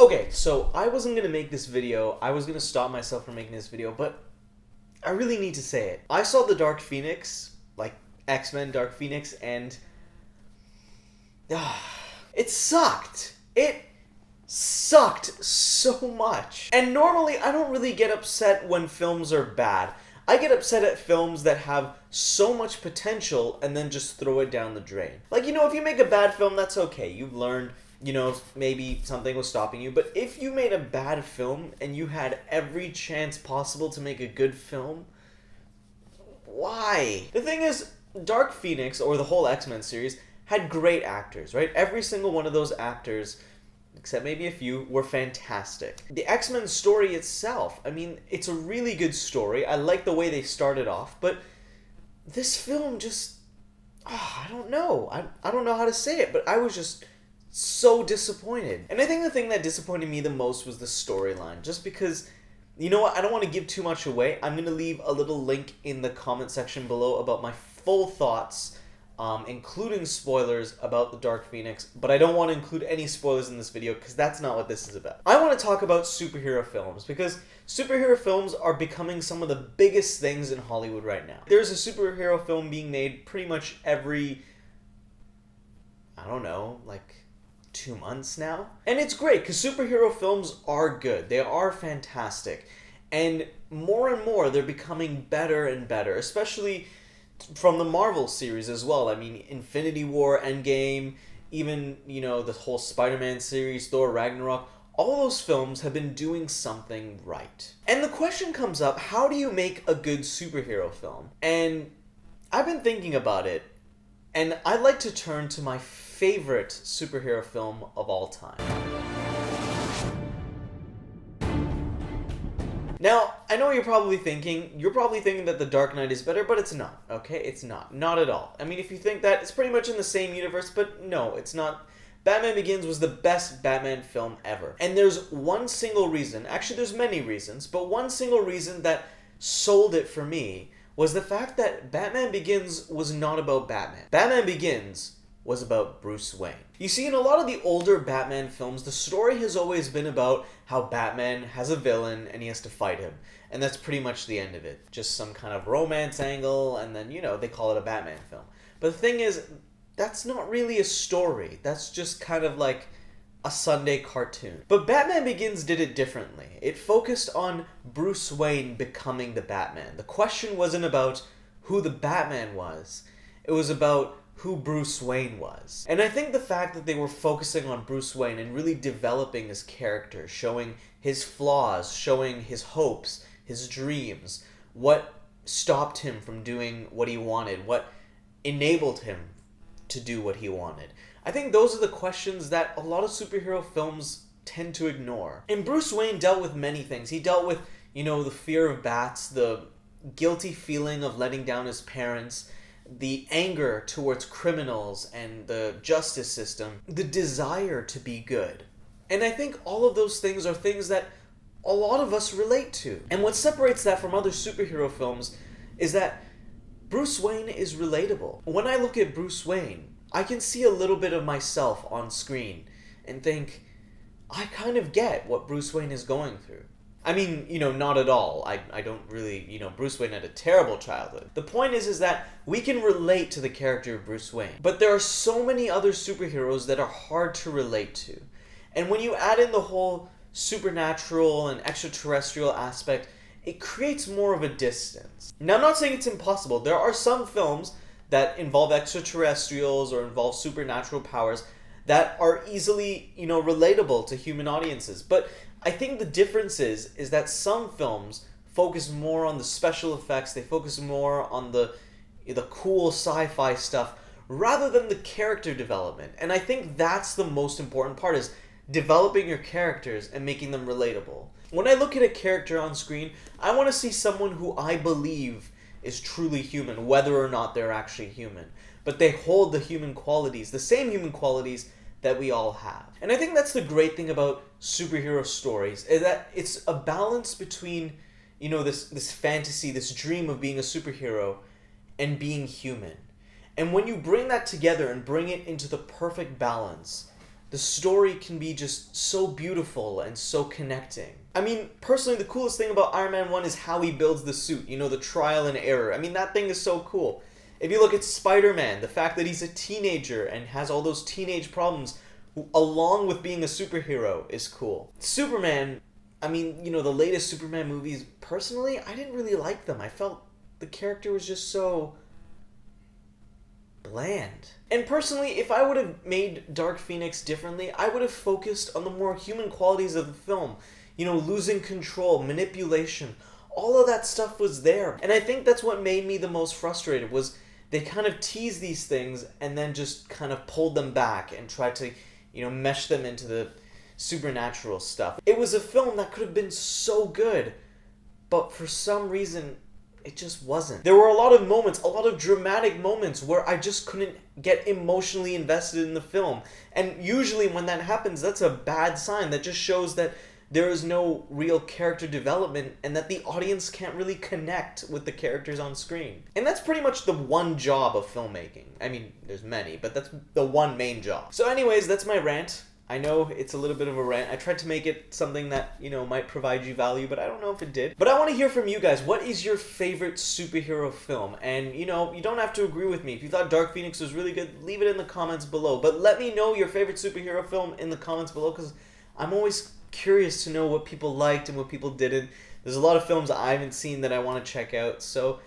Okay, so I wasn't gonna make this video. I was gonna stop myself from making this video, but I really need to say it. I saw the Dark Phoenix, like X-Men Dark Phoenix, and it sucked. It sucked so much. And normally I don't really get upset when films are bad. I get upset at films that have so much potential and then just throw it down the drain. Like, if you make a bad film, that's okay. You've learned, maybe something was stopping you. But if you made a bad film and you had every chance possible to make a good film, why? The thing is, Dark Phoenix, or the whole X-Men series, had great actors, right? Every single one of those actors, except maybe a few, were fantastic. The X-Men story itself, it's a really good story. I like the way they started off, but this film just, I don't know. I don't know how to say it, but I was just so disappointed. And I think the thing that disappointed me the most was the storyline, just because, you know what, I don't want to give too much away. I'm going to leave a little link in the comment section below about my full thoughts, including spoilers about the Dark Phoenix, but I don't want to include any spoilers in this video because that's not what this is about. I want to talk about superhero films because superhero films are becoming some of the biggest things in Hollywood right now. There's a superhero film being made pretty much every, 2 months now. And it's great because superhero films are good. They are fantastic. And more they're becoming better and better, especially from the Marvel series as well. Infinity War, Endgame, even, the whole Spider-Man series, Thor, Ragnarok, all those films have been doing something right. And the question comes up, how do you make a good superhero film? And I've been thinking about it, and I'd like to turn to my favorite superhero film of all time. Now, I know you're probably thinking that The Dark Knight is better, but it's not, okay? It's not. Not at all. If you think that, it's pretty much in the same universe, but no, it's not. Batman Begins was the best Batman film ever. And there's one single reason, actually there's many reasons, but one single reason that sold it for me was the fact that Batman Begins was not about Batman. Batman Begins was about Bruce Wayne. You see, in a lot of the older Batman films, the story has always been about how Batman has a villain and he has to fight him. And that's pretty much the end of it. Just some kind of romance angle, and then, they call it a Batman film. But the thing is, that's not really a story. That's just kind of like a Sunday cartoon. But Batman Begins did it differently. It focused on Bruce Wayne becoming the Batman. The question wasn't about who the Batman was. It was about who Bruce Wayne was. And I think the fact that they were focusing on Bruce Wayne and really developing his character, showing his flaws, showing his hopes, his dreams, what stopped him from doing what he wanted, what enabled him to do what he wanted. I think those are the questions that a lot of superhero films tend to ignore. And Bruce Wayne dealt with many things. He dealt with, the fear of bats, the guilty feeling of letting down his parents, the anger towards criminals and the justice system, the desire to be good. And I think all of those things are things that a lot of us relate to. And what separates that from other superhero films is that Bruce Wayne is relatable. When I look at Bruce Wayne, I can see a little bit of myself on screen and think, I kind of get what Bruce Wayne is going through. Not at all. I don't really, Bruce Wayne had a terrible childhood. The point is that we can relate to the character of Bruce Wayne. But there are so many other superheroes that are hard to relate to. And when you add in the whole supernatural and extraterrestrial aspect, it creates more of a distance. Now, I'm not saying it's impossible. There are some films that involve extraterrestrials or involve supernatural powers that are easily, relatable to human audiences. But I think the difference is that some films focus more on the special effects, they focus more on the cool sci-fi stuff, rather than the character development. And I think that's the most important part, is developing your characters and making them relatable. When I look at a character on screen, I want to see someone who I believe is truly human, whether or not they're actually human. But they hold the human qualities, the same human qualities that we all have. And I think that's the great thing about superhero stories, is that it's a balance between, this fantasy, this dream of being a superhero and being human. And when you bring that together and bring it into the perfect balance, the story can be just so beautiful and so connecting. I mean, personally, the coolest thing about Iron Man 1 is how he builds the suit. You know, the trial and error. I mean, that thing is so cool. If you look at Spider-Man, the fact that he's a teenager and has all those teenage problems, along with being a superhero, is cool. Superman, I mean, you know, the latest Superman movies, personally, I didn't really like them. I felt the character was just so bland. And personally, if I would have made Dark Phoenix differently, I would have focused on the more human qualities of the film. You know, losing control, manipulation, all of that stuff was there. And I think that's what made me the most frustrated, was they kind of teased these things and then just kind of pulled them back and tried to, you know, mesh them into the supernatural stuff. It was a film that could have been so good, but for some reason, it just wasn't. There were a lot of moments, a lot of dramatic moments where I just couldn't get emotionally invested in the film. And usually when that happens, that's a bad sign. That just shows that there is no real character development and that the audience can't really connect with the characters on screen. And that's pretty much the one job of filmmaking. I mean, there's many, but that's the one main job. So anyways, that's my rant. I know it's a little bit of a rant. I tried to make it something that, you know, might provide you value, but I don't know if it did. But I want to hear from you guys. What is your favorite superhero film? And, you know, you don't have to agree with me. If you thought Dark Phoenix was really good, leave it in the comments below. But let me know your favorite superhero film in the comments below, because I'm always curious to know what people liked and what people didn't. There's a lot of films I haven't seen that I want to check out, so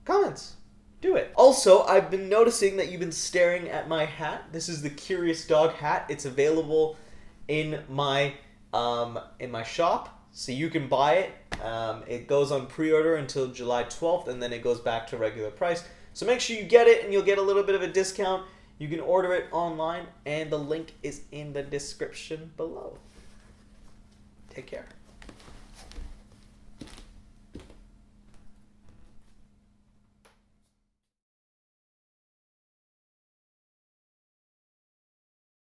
comments. Do it. Also, I've been noticing that you've been staring at my hat. This is the Curious Dog hat. It's available in my shop, so you can buy it. It goes on pre-order until July 12th, and then it goes back to regular price. So make sure you get it, and you'll get a little bit of a discount. You can order it online, and the link is in the description below. Take care.